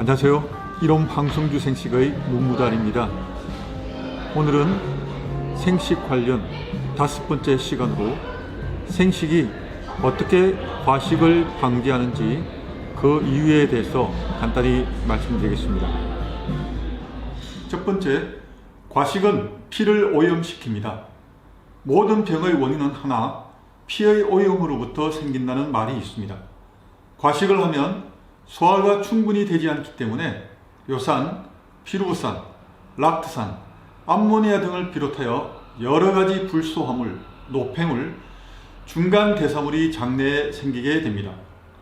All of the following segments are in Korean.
안녕하세요. 이론 방송주 생식의 문무달입니다. 오늘은 생식 관련 5번째 시간으로 생식이 어떻게 과식을 방지하는지 그 이유에 대해서 간단히 말씀드리겠습니다. 첫 번째, 과식은 피를 오염시킵니다. 모든 병의 원인은 하나, 피의 오염으로부터 생긴다는 말이 있습니다. 과식을 하면 소화가 충분히 되지 않기 때문에 요산, 피루부산, 락트산, 암모니아 등을 비롯하여 여러가지 불소화물, 노폐물, 중간 대사물이 장내에 생기게 됩니다.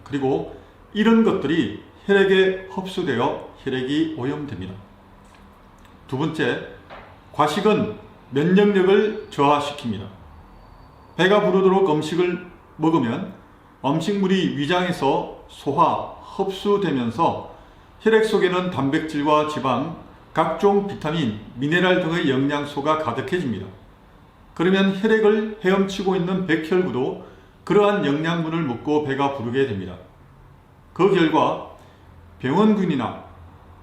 그리고 이런 것들이 혈액에 흡수되어 혈액이 오염됩니다. 두 번째, 과식은 면역력을 저하시킵니다. 배가 부르도록 음식을 먹으면 음식물이 위장에서 소화, 흡수되면서 혈액 속에는 단백질과 지방, 각종 비타민, 미네랄 등의 영양소가 가득해집니다. 그러면 혈액을 헤엄치고 있는 백혈구도 그러한 영양분을 먹고 배가 부르게 됩니다. 그 결과 병원균이나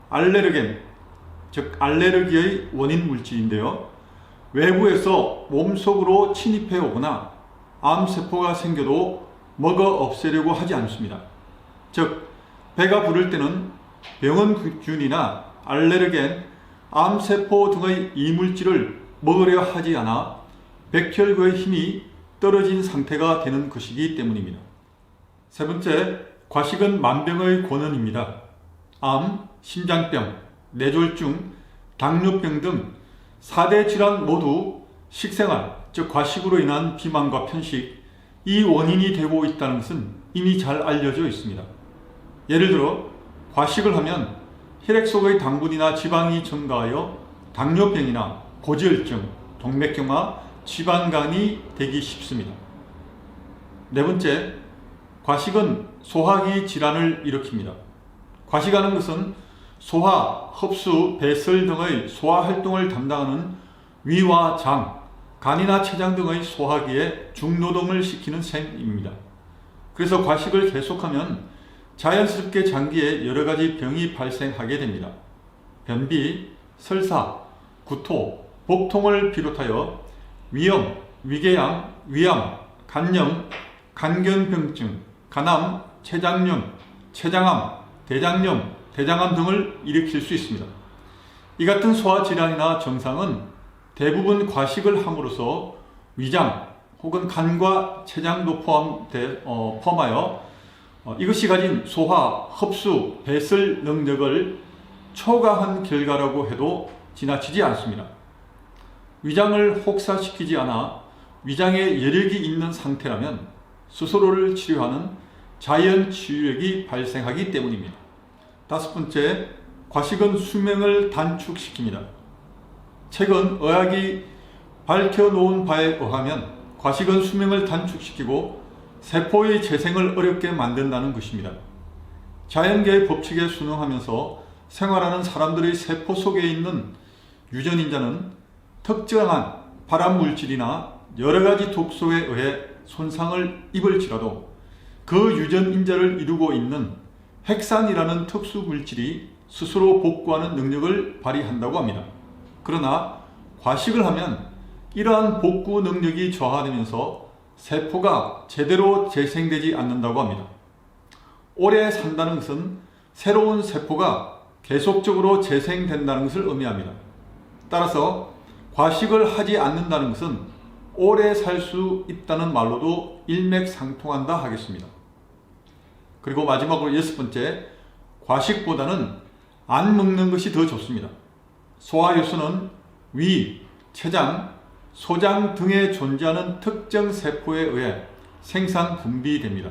알레르겐, 즉 알레르기의 원인 물질인데요, 외부에서 몸속으로 침입해 오거나 암세포가 생겨도 먹어 없애려고 하지 않습니다. 즉 배가 부를 때는 병원균이나 알레르겐, 암세포 등의 이물질을 먹으려 하지 않아 백혈구의 힘이 떨어진 상태가 되는 것이기 때문입니다. 세 번째, 과식은 만병의 권원입니다. 암, 심장병, 뇌졸중, 당뇨병 등 4대 질환 모두 식생활, 즉 과식으로 인한 비만과 편식, 이 원인이 되고 있다는 것은 이미 잘 알려져 있습니다. 예를 들어 과식을 하면 혈액 속의 당분이나 지방이 증가하여 당뇨병이나 고지혈증, 동맥경화, 지방간이 되기 쉽습니다. 네 번째, 과식은 소화기 질환을 일으킵니다. 과식하는 것은 소화, 흡수, 배설 등의 소화 활동을 담당하는 위와 장, 간이나 췌장 등의 소화기에 중노동을 시키는 셈입니다. 그래서 과식을 계속하면 자연스럽게 장기에 여러가지 병이 발생하게 됩니다. 변비, 설사, 구토, 복통을 비롯하여 위염, 위궤양, 위암, 간염, 간견병증, 간암, 췌장염, 췌장암, 대장염, 대장암 등을 일으킬 수 있습니다. 이 같은 소화질환이나 증상은 대부분 과식을 함으로써 위장 혹은 간과 췌장도 포함하여 이것이 가진 소화, 흡수, 배설 능력을 초과한 결과라고 해도 지나치지 않습니다. 위장을 혹사시키지 않아 위장에 여력이 있는 상태라면 스스로를 치료하는 자연 치유력이 발생하기 때문입니다. 다섯 번째, 과식은 수명을 단축시킵니다. 최근 의학이 밝혀놓은 바에 의하면 과식은 수명을 단축시키고 세포의 재생을 어렵게 만든다는 것입니다. 자연계의 법칙에 순응하면서 생활하는 사람들의 세포 속에 있는 유전인자는 특정한 발암물질이나 여러가지 독소에 의해 손상을 입을지라도 그 유전인자를 이루고 있는 핵산이라는 특수물질이 스스로 복구하는 능력을 발휘한다고 합니다. 그러나 과식을 하면 이러한 복구 능력이 저하되면서 세포가 제대로 재생되지 않는다고 합니다. 오래 산다는 것은 새로운 세포가 계속적으로 재생된다는 것을 의미합니다. 따라서 과식을 하지 않는다는 것은 오래 살 수 있다는 말로도 일맥상통한다 하겠습니다. 그리고 마지막으로 여섯 번째, 과식보다는 안 먹는 것이 더 좋습니다. 소화효소는 위, 췌장, 소장 등에 존재하는 특정 세포에 의해 생산 분비됩니다.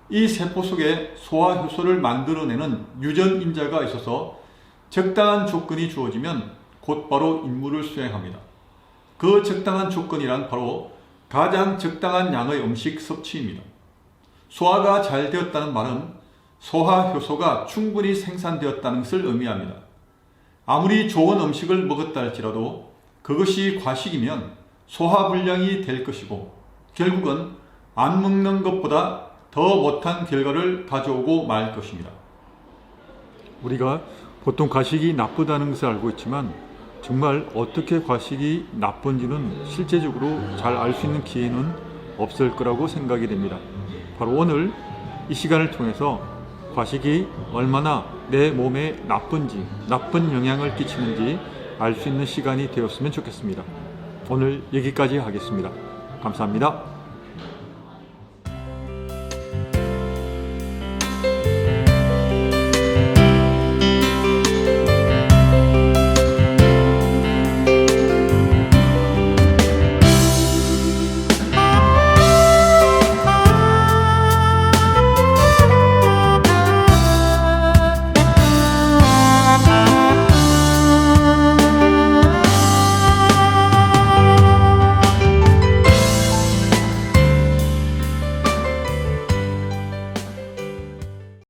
이 세포 속에 소화효소를 만들어내는 유전인자가 있어서 적당한 조건이 주어지면 곧바로 임무를 수행합니다. 그 적당한 조건이란 바로 가장 적당한 양의 음식 섭취입니다. 소화가 잘 되었다는 말은 소화효소가 충분히 생산되었다는 것을 의미합니다. 아무리 좋은 음식을 먹었다 할지라도 그것이 과식이면 소화불량이 될 것이고 결국은 안 먹는 것보다 더 못한 결과를 가져오고 말 것입니다. 우리가 보통 과식이 나쁘다는 것을 알고 있지만 정말 어떻게 과식이 나쁜지는 실제적으로 잘 알 수 있는 기회는 없을 거라고 생각이 됩니다. 바로 오늘 이 시간을 통해서 과식이 얼마나 내 몸에 나쁜지, 나쁜 영향을 끼치는지 알 수 있는 시간이 되었으면 좋겠습니다. 오늘 여기까지 하겠습니다. 감사합니다.